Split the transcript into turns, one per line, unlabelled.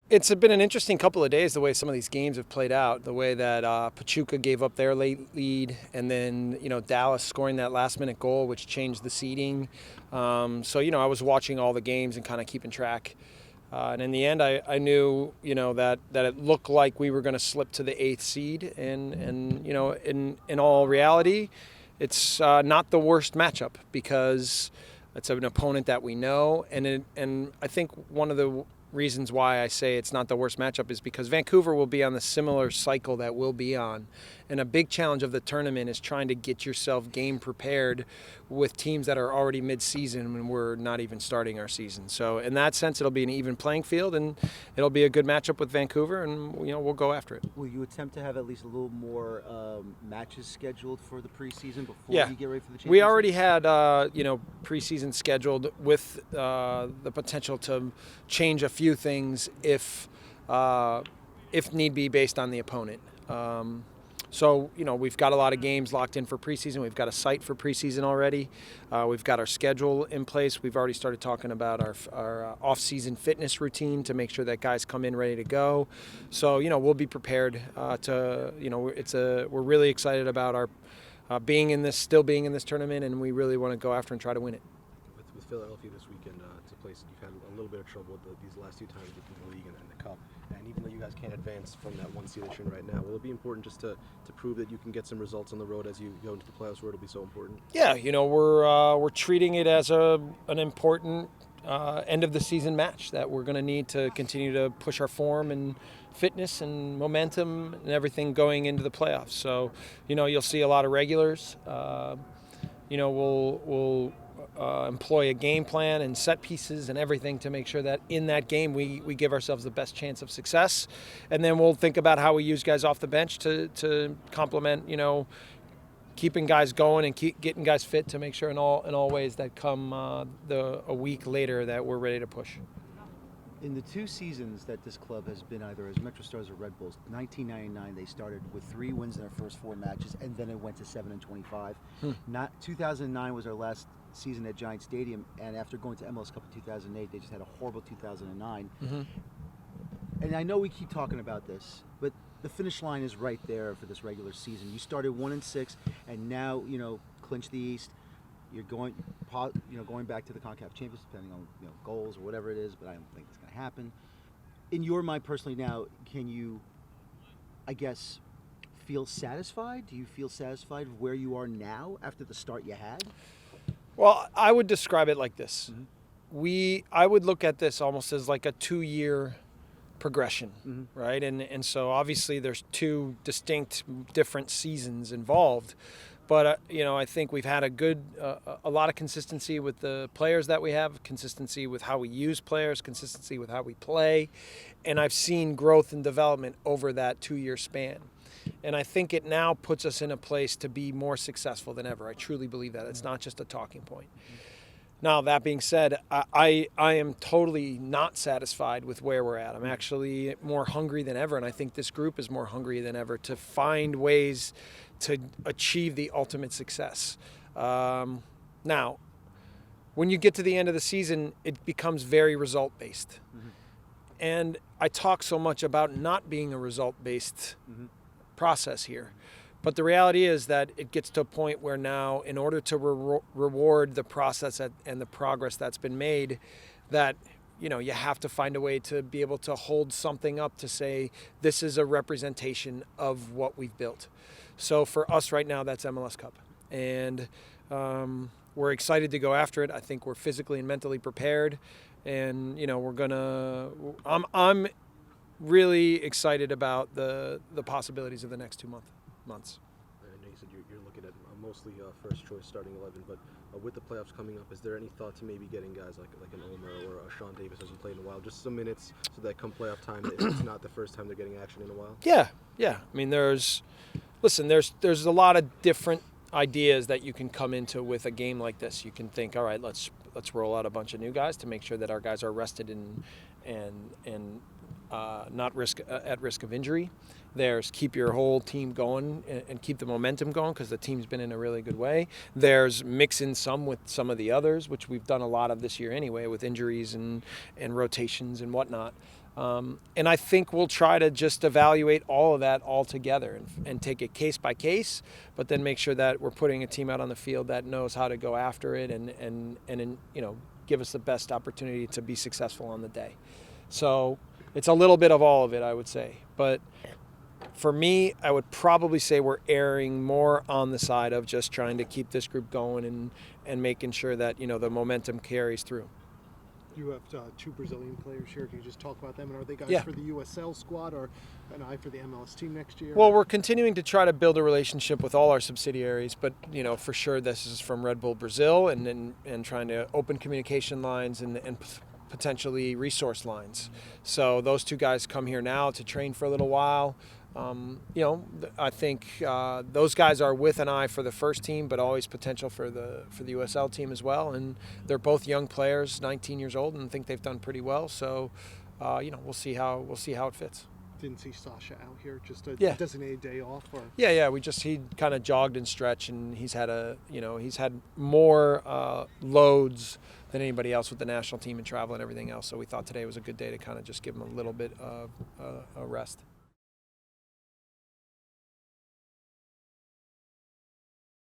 It's been an interesting couple of days, the way some of these games have played out, the way that Pachuca gave up their late lead, and then, Dallas scoring that last-minute goal, which changed the seeding. So, I was watching all the games and kind of keeping track. And in the end, I knew, that it looked like we were going to slip to the eighth seed. And in all reality, it's not the worst matchup because it's an opponent that we know. And I think one of the reasons why I say it's not the worst matchup is because Vancouver will be on the similar cycle that we'll be on. And a big challenge of the tournament is trying to get yourself game prepared with teams that are already mid-season when we're not even starting our season. So in that sense, it'll be an even playing field, and it'll be a good matchup with Vancouver, and we'll go after it.
Will you attempt to have at least a little more matches scheduled for the preseason before
Yeah.
you get ready for the championship?
We already had preseason scheduled with the potential to change a few things if need be based on the opponent. So, we've got a lot of games locked in for preseason. We've got a site for preseason already. We've got our schedule in place. We've already started talking about our off-season fitness routine to make sure that guys come in ready to go. So, we'll be prepared we're really excited about our still being in this tournament, and we really want to go after and try to win it.
With Philadelphia this weekend, it's a place you've had a little bit of trouble with these last two times in the league and the cup. And even though you guys can't advance from that one seed that you're in right now, will it be important just to prove that you can get some results on the road as you go into the playoffs, where it'll be so important?
Yeah, we're treating it as an important end of the season match that we're going to need to continue to push our form and fitness and momentum and everything going into the playoffs. So, you'll see a lot of regulars. We'll employ a game plan and set pieces and everything to make sure that in that game we give ourselves the best chance of success. And then we'll think about how we use guys off the bench to complement, keeping guys going and keep getting guys fit to make sure in all ways that come a week later that we're ready to push.
In the two seasons that this club has been either as Metro Stars or Red Bulls, 1999 they started with 3 wins in their first 4 matches, and then it went to 7-25. 2009 was their last season at Giant Stadium, and after going to MLS Cup in 2008, they just had a horrible 2009. And I know we keep talking about this, but the finish line is right there for this regular season. You started 1-6, and now clinch the East. You're going back to the CONCACAF Champions, depending on goals or whatever it is, but I don't think it's going to happen. In your mind personally now, can you, I guess, feel satisfied? Do you feel satisfied with where you are now after the start you had?
Well, I would describe it like this. I would look at this almost as like a 2-year progression, right? And so obviously there's 2 distinct, different seasons involved. But, I think we've had a lot of consistency with the players that we have, consistency with how we use players, consistency with how we play. And I've seen growth and development over that 2-year span. And I think it now puts us in a place to be more successful than ever. I truly believe that. It's not just a talking point. Now, that being said, I am totally not satisfied with where we're at. I'm actually more hungry than ever, and I think this group is more hungry than ever to find ways to achieve the ultimate success. Now, when you get to the end of the season, it becomes very result-based. And I talk so much about not being a result-based process here. But the reality is that it gets to a point where now, in order to reward the process and the progress that's been made, that you have to find a way to be able to hold something up to say, this is a representation of what we've built. So for us right now, that's MLS Cup. And we're excited to go after it. I think we're physically and mentally prepared. And, I'm really excited about the possibilities of the next 2 months.
I know you said you're looking at mostly first choice starting 11, but with the playoffs coming up, is there any thought to maybe getting guys like an Omer or a Sean Davis, hasn't played in a while, just some minutes so that come playoff time, if it's not the first time they're getting action in a while?
Yeah. I mean, there's a lot of different ideas that you can come into with a game like this. You can think, all right, let's roll out a bunch of new guys to make sure that our guys are rested and not at risk of injury. There's keep your whole team going and keep the momentum going because the team's been in a really good way. There's mix in some with some of the others, which we've done a lot of this year anyway with injuries and rotations and whatnot. And I think we'll try to just evaluate all of that all together and take it case by case, but then make sure that we're putting a team out on the field that knows how to go after it and give us the best opportunity to be successful on the day. So it's a little bit of all of it, I would say. But for me, I would probably say we're erring more on the side of just trying to keep this group going and making sure that, the momentum carries through.
You have two Brazilian players here. Can you just talk about them? And are they guys
Yeah.
for the USL squad or an eye for the MLS team next year?
Well, we're continuing to try to build a relationship with all our subsidiaries, but for sure this is from Red Bull Brazil, and trying to open communication lines and potentially resource lines. So those two guys come here now to train for a little while. I think those guys are with an eye for the first team, but always potential for the USL team as well. And they're both young players, 19 years old, and think they've done pretty well. So, we'll see how it fits.
Didn't see Sasha out here, just a
Yeah.
designated day off. Or
Yeah. He kind of jogged and stretched, and he's had more loads than anybody else with the national team and travel and everything else. So we thought today was a good day to kind of just give him a little bit of a rest.